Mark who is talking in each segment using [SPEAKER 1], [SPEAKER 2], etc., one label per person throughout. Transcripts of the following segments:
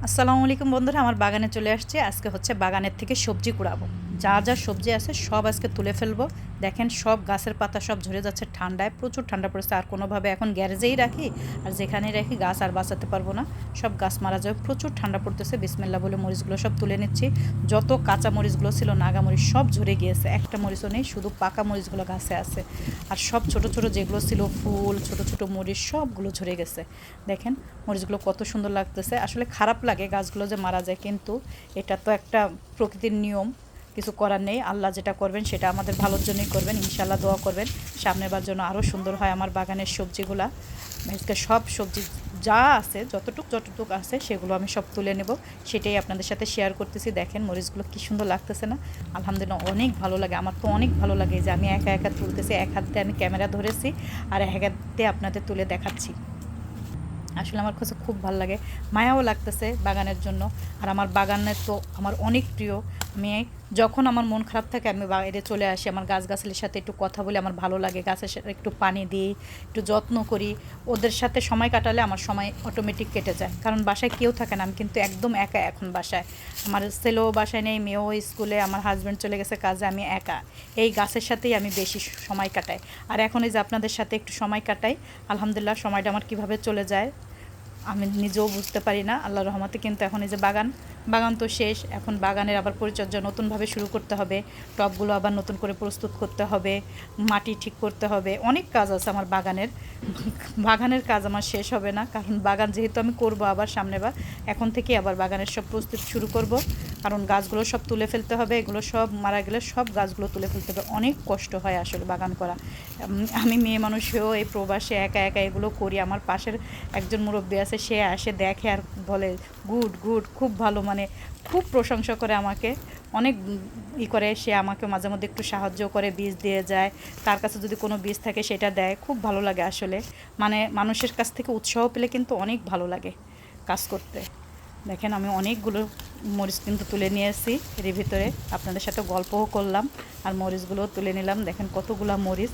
[SPEAKER 1] আসসালামু আলাইকুম বন্ধুরা, আমার বাগানে চলে আসছে। আজকে হচ্ছে বাগানের থেকে সবজি কুড়াবো। যা যা সবজি আছে সব আজকে তুলে ফেলবো। দেখেন সব গাছের পাতা সব ঝরে যাচ্ছে ঠান্ডায়, প্রচুর ঠান্ডা পড়েছে। আর কোনোভাবে এখন গ্যারেজেই রাখি, আর যেখানেই রাখি গাছ আর বাঁচাতে পারবো না, সব গাছ মারা যাবে। প্রচুর ঠান্ডা পড়তেছে। বিসমিল্লাহ বলে মরিচগুলো সব তুলে নিচ্ছি। যত কাঁচা মরিচগুলো ছিল, নাগা মরিচ, সব ঝরে গিয়েছে। একটা মরিচও নেই, শুধু পাকা মরিচগুলো গাছে আছে। আর সব ছোট ছোট যেগুলো ছিল ফুল, ছোট ছোট মরিচ, সবগুলো ঝরে গেছে। দেখেন মরিচগুলো কত সুন্দর লাগতেছে। আসলে খারাপ লাগে গাছগুলো যে মারা যায়, কিন্তু এটা তো একটা প্রকৃতির নিয়ম, কিছু করার নেই। আল্লাহ যেটা করবেন সেটা আমাদের ভালোর জন্যই করবেন। ইনশাল্লাহ দোয়া করবেন সামনের বার জন্য আরও সুন্দর হয় আমার বাগানের সবজিগুলা। আজকে সব সবজি যা আছে, যতটুক আছে সেগুলো আমি সব তুলে নেব, সেটাই আপনাদের সাথে শেয়ার করতেছি। দেখেন মরিচগুলো কী সুন্দর লাগতেছে না? আলহামদুলিল্লাহ, অনেক ভালো লাগে। আমার তো অনেক ভালো লাগে যে আমি একা একা তুলতেছি। এক হাতে আমি ক্যামেরা ধরেছি আর এক হাতে আপনাদের তুলে দেখাচ্ছি। আসলে আমার কাছে খুব ভালো লাগে, মায়াও লাগতেছে বাগানের জন্য। আর আমার বাগানের তো আমার অনেক প্রিয়। আমি যখন আমার মন খারাপ থাকে আমি বাইরে চলে আসি, আমার গাছগাছালির সাথে একটু কথা বলে আমার ভালো লাগে। গাছের সাথে একটু পানি দিই, একটু যত্ন করি। ওদের সাথে সময় কাটালে আমার সময় অটোমেটিক কেটে যায়, কারণ বাসায় কেউ থাকে না। আমি কিন্তু একদম একা এখন বাসায়। আমার ছেলেও বাসায় নেই, মেয়েও স্কুলে, আমার হাজব্যান্ড চলে গেছে কাজে, আমি একা। এই গাছের সাথেই আমি বেশি সময় কাটাই। আর এখন এই যে আপনাদের সাথে একটু সময় কাটাই, আলহামদুলিল্লাহ সময়টা আমার কীভাবে চলে যায় আমি নিজেও বুঝতে পারি না, আল্লাহর রহমতে। কিন্তু এখন এই যে বাগান তো শেষ, এখন বাগানের আবার পরিচর্যা নতুনভাবে শুরু করতে হবে। টবগুলো আবার নতুন করে প্রস্তুত করতে হবে, মাটি ঠিক করতে হবে, অনেক কাজ আছে আমার বাগানের কাজ আমার শেষ হবে না। কারণ বাগান যেহেতু আমি করব আবার সামনেবার, এখন থেকে আবার বাগানের সব প্রস্তুত শুরু করব। কারণ গাছগুলো সব তুলে ফেলতে হবে, এগুলো সব মারা গেলে সব গাছগুলো তুলে ফেলতে হবে। অনেক কষ্ট হয় আসলে বাগান করা। আমি মেয়ে মানুষ হয়েও এই প্রবাসে একা একা এগুলো করি। আমার পাশের একজন মুরব্বী আছে, সে আসে দেখে আর বলে গুড গুড, খুব ভালো, মানে খুব প্রশংসা করে আমাকে। অনেক করে, সে আমাকে মাঝে মধ্যে একটু সাহায্য করে, বীজ দিয়ে যায়। তার কাছে যদি কোনো বীজ থাকে সেটা দেয়, খুব ভালো লাগে আসলে। মানে মানুষের কাছ থেকে উৎসাহ পেলে কিন্তু অনেক ভালো লাগে কাজ করতে। দেখেন আমি অনেকগুলো মরিচ কিন্তু তুলে নিয়ে এসেছি এর ভিতরে, আপনাদের সাথে গল্পও করলাম আর মরিচগুলোও তুলে নিলাম। দেখেন কতগুলো মরিচ।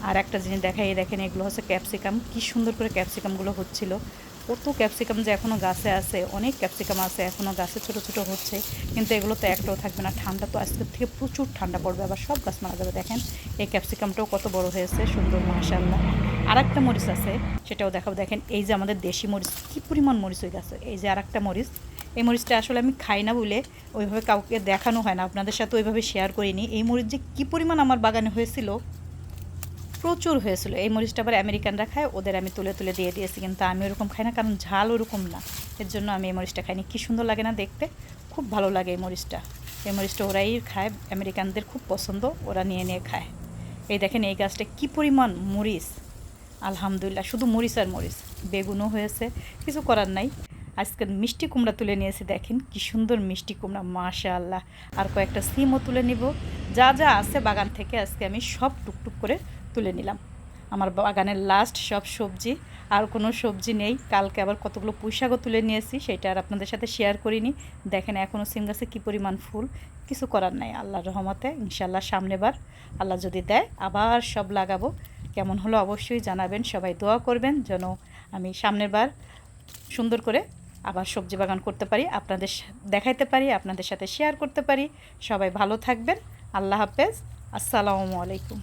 [SPEAKER 1] আর একটা জিনিস দেখাই, দেখেন এগুলো হচ্ছে ক্যাপসিকাম। কি সুন্দর করে ক্যাপসিকামগুলো হচ্ছিল। কত ক্যাপসিকাম যে এখনও গাছে আছে, অনেক ক্যাপসিকাম আছে এখনও গাছে, ছোটো ছোটো হচ্ছে। কিন্তু এগুলো তো একটাও থাকবে না, ঠান্ডা তো আজকের থেকে প্রচুর ঠান্ডা পড়বে, আবার সব গাছ মারা যাবে। দেখেন এই ক্যাপসিকামটাও কত বড় হয়েছে, সুন্দর, মাশাআল্লাহ। আর একটা মরিচ আছে, সেটাও দেখাবো। দেখেন এই যে আমাদের দেশি মরিচ, কী পরিমাণ মরিচ হয়ে গেছে। এই যে আর একটা মরিচ, এই মরিচটা আসলে আমি খাই না বলে ওইভাবে কাউকে দেখানো হয় না, আপনাদের সাথে ওইভাবে শেয়ার করিনি। এই মরিচ যে কী পরিমাণ আমার বাগানে হয়েছিল, প্রচুর হয়েছিল। এই মরিচটা আবার আমেরিকানরা খায়, ওদের আমি তুলে তুলে দিয়ে দিয়েছি। কিন্তু আমি ওরকম খাই না, কারণ ঝাল ওরকম না, এর জন্য আমি এই মরিচটা খাইনি। কী সুন্দর লাগে না দেখতে, খুব ভালো লাগে এই মরিচটা। এই মরিচটা ওরাই খায়, আমেরিকানদের খুব পছন্দ, ওরা নিয়ে নিয়ে খায়। এই দেখেন এই গাছটা কী পরিমাণ মরিচ, আলহামদুলিল্লাহ, শুধু মরিচ আর মরিচ। বেগুনও হয়েছে, কিছু করার নাই। আজকে মিষ্টি কুমড়া তুলে নিয়েছি, দেখেন কি সুন্দর মিষ্টি কুমড়া, মাশাআল্লাহ। আর কয়েকটা সিমও তুলে নিব। যা যা আছে বাগান থেকে আজকে আমি সব টুকটুক করে তুলে নিলাম। আমার বাগানের লাস্ট সব সবজি, আর কোনো সবজি নেই। কালকে আবার কতগুলো পুঁইশাকও তুলে নিয়েছি, সেটা আর আপনাদের সাথে শেয়ার করিনি। দেখেন এখনও সিম গাছে কী পরিমাণ ফুল। কিছু করার নাই, আল্লাহর রহমতে ইনশাল্লাহ সামনেবার আল্লাহ যদি দেয় আবার সব লাগাবো। কেমন হলো অবশ্যই জানাবেন, সবাই দোয়া করবেন যেন আমি সামনের বার সুন্দর করে আবার সবজি বাগান করতে পারি, আপনাদের দেখাইতে পারি, আপনাদের সাথে শেয়ার করতে পারি। সবাই ভালো থাকবেন। আল্লাহ হাফেজ, আসসালামু আলাইকুম।